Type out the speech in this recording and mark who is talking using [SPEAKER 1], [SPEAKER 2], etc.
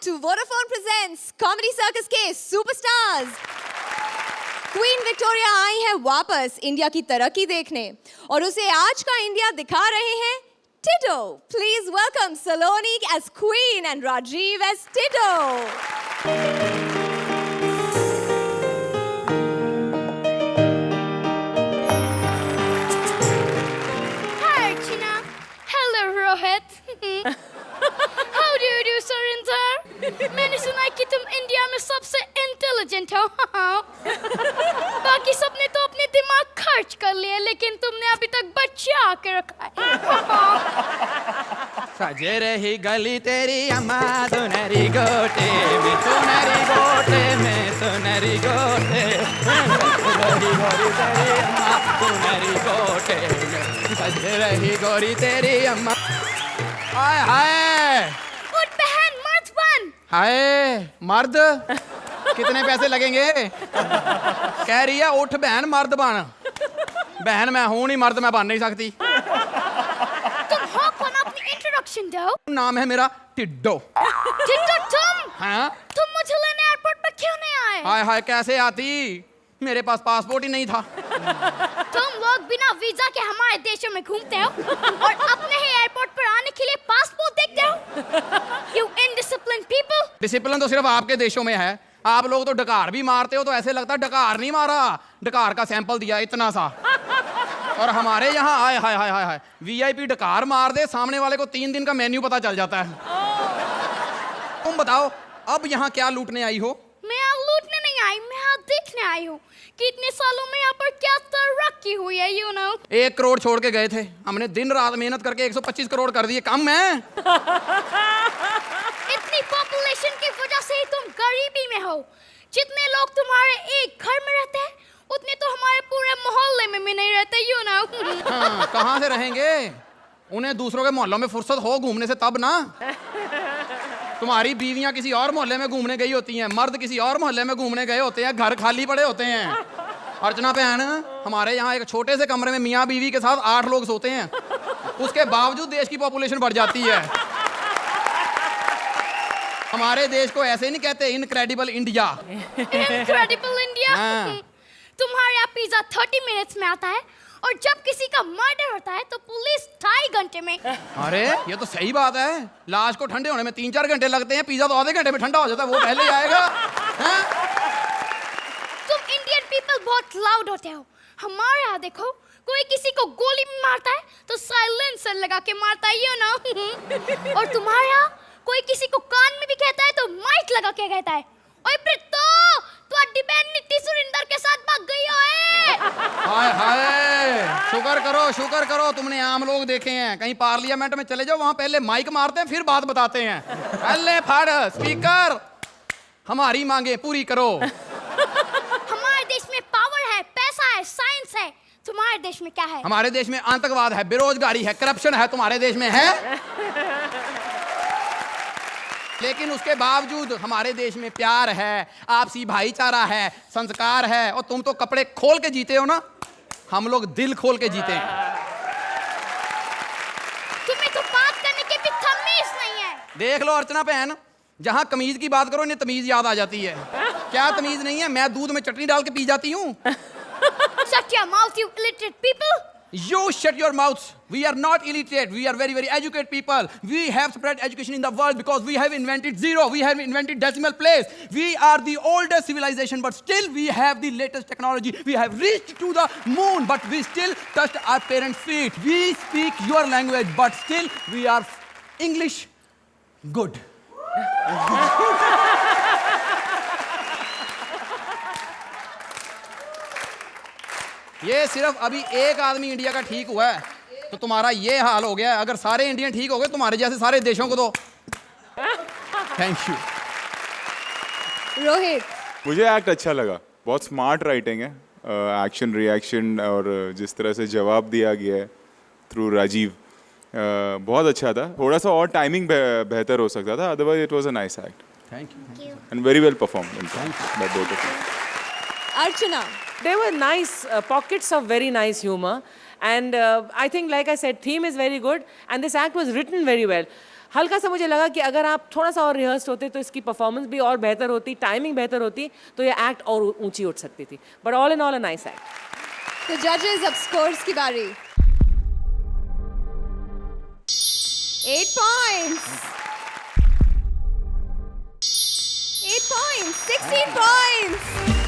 [SPEAKER 1] to Vodafone presents Comedy Circus के superstars. Queen Victoria आई हैं वापस इंडिया की तरक्की देखने और उसे आज का इंडिया दिखा रहे हैं Tito. Please welcome Saloni as Queen and Rajiv as Tito.
[SPEAKER 2] Hi, Archana. Hello, Rohit. How do you do, Surinder? मैंने सुना है कि तुम इंडिया में सबसे इंटेलिजेंट हो। बाकी सबने तो अपने दिमाग खर्च कर लिए, लेकिन तुमने अभी तक बचा के रखा है।
[SPEAKER 3] सजे रही गली तेरी अम्मा सुनहरी गोटे में, सुनहरी गोटे में, सुनहरी गोटे सुनहरी गोरी तेरी अम्मा सुनहरी गोटे में, सजे रही गोरी तेरी अम्मा। हाय हाय
[SPEAKER 2] उठ बहन, मर्द बन।
[SPEAKER 3] हाय मर्द, कितने पैसे लगेंगे? कह रही है उठ बहन मर्द बन। बहन मैं हूं नहीं, मर्द मैं बन नहीं सकती।
[SPEAKER 2] तुम हो कौन, अपनी इंट्रोडक्शन दो।
[SPEAKER 3] नाम है मेरा टिड्डो।
[SPEAKER 2] टिट्टो तुम?
[SPEAKER 3] हाँ?
[SPEAKER 2] तुम मुझे लेने एयरपोर्ट पे क्यों नहीं आए?
[SPEAKER 3] हाय हाय कैसे आती, मेरे पास पासपोर्ट ही नहीं था।
[SPEAKER 2] तुम लोग बिना वीजा के हमारे देशों में घूमते हो और अपने ही एयरपोर्ट पर आने के लिए पासपोर्ट देखते हो। You indisciplined people.
[SPEAKER 3] डिसिप्लिन तो सिर्फ आपके देशों में है। आप लोग तो डकार भी मारते हो तो ऐसे लगता है डकार नहीं मारा, डकार का सैंपल दिया इतना सा। और हमारे यहाँ आए हाय हाय हाय हाय वीआईपी डकार मार दे, सामने वाले को 3 दिन का मेन्यू पता चल जाता है। तुम बताओ अब यहाँ क्या लूटने आई हो?
[SPEAKER 2] मैं यहाँ लूटने नहीं आई, मैं यहाँ देखने आई हूँ कि इतने सालों में यहाँ पर क्या तरक्की हुई है। You know.
[SPEAKER 3] 1 करोड़ छोड़ के गए थे, हमने दिन रात मेहनत करके 125 करोड़ कर दिए। कम है?
[SPEAKER 2] इतनी पॉपुलेशन की वजह से ही तुम गरीबी में हो। जितने लोग तुम्हारे एक घर में रहते हैं उतने तो हमारे पूरे मोहल्ले में भी नहीं रहते। You know.
[SPEAKER 3] हाँ, कहाँ से रहेंगे? उन्हें दूसरों के मोहल्लों में फुर्सत हो घूमने से तब ना। तुम्हारी बीवियां किसी और मोहल्ले में घूमने गई होती हैं, मर्द किसी और मोहल्ले में घूमने गए होते हैं, घर खाली पड़े होते हैं। अर्चना बहन, हमारे यहाँ एक छोटे से कमरे में मियाँ बीवी के साथ 8 लोग सोते हैं, उसके बावजूद देश की पॉपुलेशन बढ़ जाती है। हमारे देश को ऐसे नहीं कहते इनक्रेडिबल इंडिया।
[SPEAKER 2] Incredible India.
[SPEAKER 3] हाँ।
[SPEAKER 2] तुम्हारे यहाँ पिज्जा 30 मिनट्स में आता है और जब किसी का मर्डर होता है तो पुलिस 2.5 घंटे में।
[SPEAKER 3] अरे ये तो सही बात है, लाश को ठंडे होने में 3-4 घंटे लगते हैं, पिज्जा तो आधे घंटे में ठंडा हो जाता है, वो पहले ही आएगा। हाँ?
[SPEAKER 2] तुम इंडियन पीपल बहुत लाउड होते हो। हमारे यहाँ देखो, कोई किसी को गोली में मारता है तो साइलेंसर लगा के मारता है। You know. और तुम्हारे यहाँ कोई किसी को कान में भी कहता है तो माइक लगा के कहता है। ओए प्रीतो, तुम्हारी बहन नीति सुरिंदर के साथ भाग गई है।
[SPEAKER 3] हाय हाय शुक्र करो तुमने आम लोग देखे हैं। कहीं पार्लियामेंट में चले जाओ, वहां पहले माइक मारते हैं फिर बात बताते हैं। पहले फाड़ स्पीकर, हमारी मांगे पूरी करो।
[SPEAKER 2] हमारे देश में पावर है, पैसा है, साइंस है। तुम्हारे देश में क्या है?
[SPEAKER 3] हमारे देश में आतंकवाद है, बेरोजगारी है, करप्शन है। तुम्हारे देश में है? लेकिन उसके बावजूद हमारे देश में प्यार है, आपसी भाईचारा है, संस्कार है। और तुम तो कपड़े खोल के जीते हो ना, हम लोग दिल खोल के जीते हैं।
[SPEAKER 2] तुम्हें तो बात करने की भी तमीज नहीं है।
[SPEAKER 3] देख लो अर्चना बहन, जहां कमीज की बात करो इन्हें तमीज याद आ जाती है। क्या तमीज नहीं है? मैं दूध में चटनी डाल के पी जाती हूँ।
[SPEAKER 2] Shut your mouth, you illiterate people.
[SPEAKER 3] You shut your mouths. We are not illiterate. We are very, very educated people. We have spread education in the world because we have invented zero. We have invented decimal place. We are the oldest civilization, but still we have the latest technology. We have reached to the moon, but we still touched our parents' feet. We speak your language, but still we are English good. ये सिर्फ अभी एक आदमी India का ठीक हुआ है तो तुम्हारा ये हाल हो गया है। अगर सारे इंडियन ठीक हो गए तुम्हारे जैसे सारे देशों को तो थैंक यू।
[SPEAKER 1] रोहित,
[SPEAKER 4] मुझे एक्ट अच्छा लगा, बहुत स्मार्ट राइटिंग है, एक्शन रिएक्शन और जिस तरह से जवाब दिया गया है थ्रू राजीव, बहुत अच्छा था। थोड़ा सा और टाइमिंग बेहतर हो सकता था, otherwise it was a nice act.
[SPEAKER 3] Thank you
[SPEAKER 4] and very well performed by both of you.
[SPEAKER 1] Archana.
[SPEAKER 5] There were nice pockets of very nice humor, and I think, like I said, theme is very good, and this act was written very well. हल्का सा मुझे लगा कि अगर आप थोड़ा सा और रिहर्स होते तो इसकी परफॉर्मेंस भी और बेहतर होती, टाइमिंग बेहतर होती, तो ये एक्ट और ऊंची उठ सकती थी. But all in all a nice act.
[SPEAKER 1] तो जजेस, अब स्कोर्स की बारी. 8 points. 8 points. 16 points.